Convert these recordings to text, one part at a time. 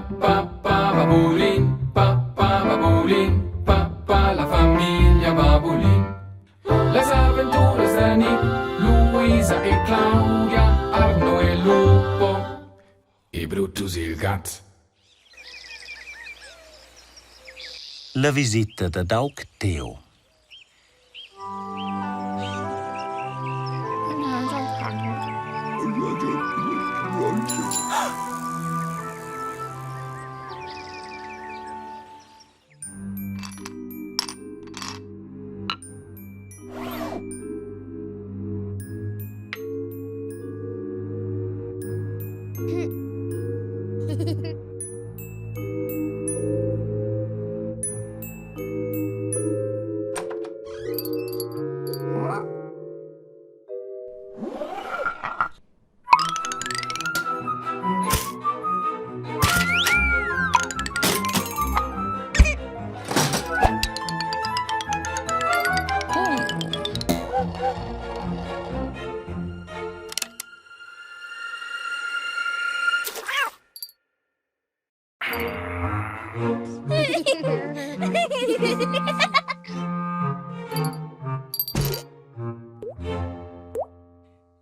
Babulin, papà, la famiglia Babulin. Les aventuras de Nick, Luisa e Claudia, Arno e Lupo, e Brutus il gat. La visita de Daug Teo.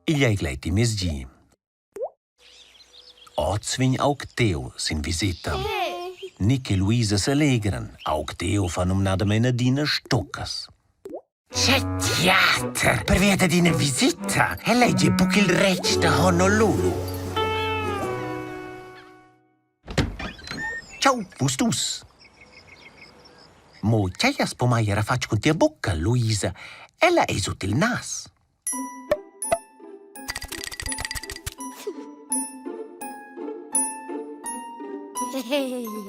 Il ei gleit mesgi. Oz vegn aug Teo sin visita. Nick e Luisa s'allegran. Aug Teo fan nada menadina stoccas. C'è teater per via dina visita e legge buc il rec da Honolulu. Ciao, pustus. Mo c'hai spomai era faccio con tia bocca, Luisa. Ella è sotto il nas.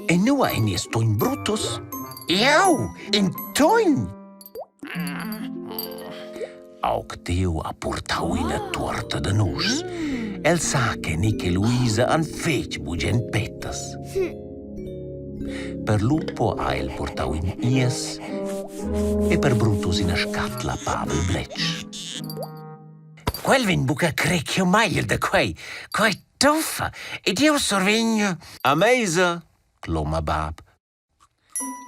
E nua e nie sto in Brutus. Io, in togn. Aug Teo ha portau una torta de nus. El sa che Nick e Luisa han fec bugen pettas. Per Lupo ha el portau in ies e per Brutus in a scatla pavel blec. Quel vin buca crecchio mai da quei tuffa ed io sorvegno. A meisa, cloma bab.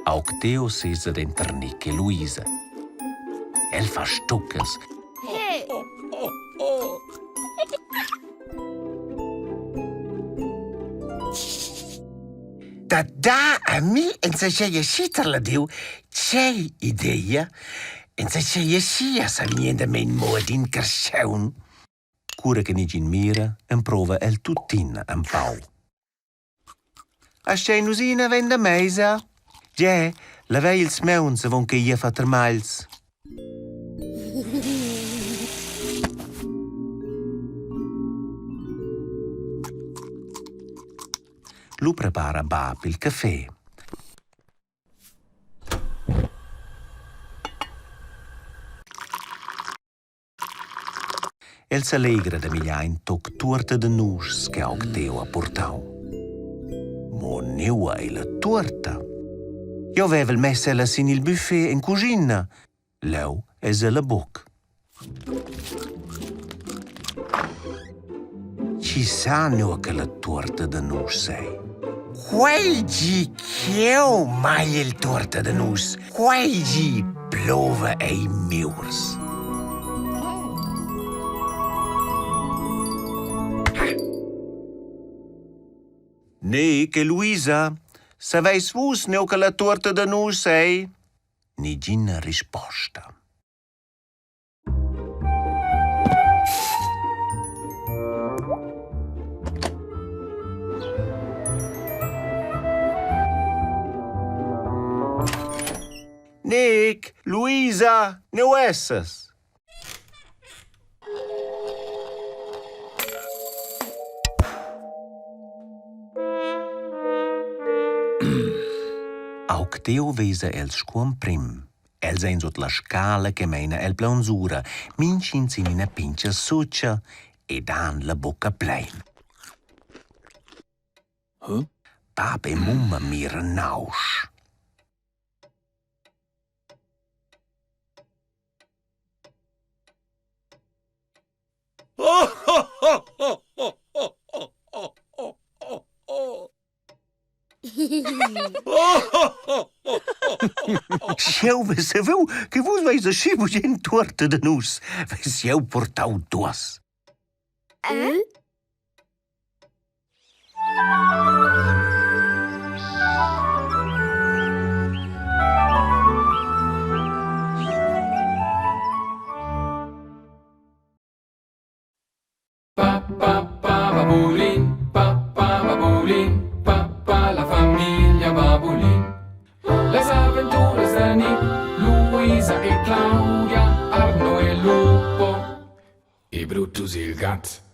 Aug Teo sesa denter Nick e Luisa. El fa stuccas. Da a mi en sa sceia scitarla diu, c'è idea, en sa sceia scia sa vinienda men mod in carsaun. Cura che nigin mira, en prova el tutin en pau. A sceinusina venda meisa? Ge, la vei ils meuns avon che ia fa termals. Lu prepara bab il caffè. El s'allegra da miglia in toc tuorta de nus che Aug Teo ha portau. Mo neua è la tuorta. Io avevo messa ella sin il buffet in cucina. Leu es a la boc. Ci sa nua che la tuorta de nus sei. Quaigi chieu mai il torta de nus. Quaigi plova ei miurs. Nick e Luisa, saveis vus neu che la tuorta de nus sei? Nigina risposta. Nick, Luisa, neu essas? Aug Teo vesa els scuom prim. Els ein sot la scala che meina el plaunzura, mincin sin ina pincia succia e dan la bocca plein. Bab e mumma mira nausch. Sieu ve saveu que vos vais així bugent torta de nus. Ve sieu portau dues. Babulin, papà la famiglia Babulin. Les avventure Danny, Luisa e Claudia, Arno e Lupo, e Brutus il gat.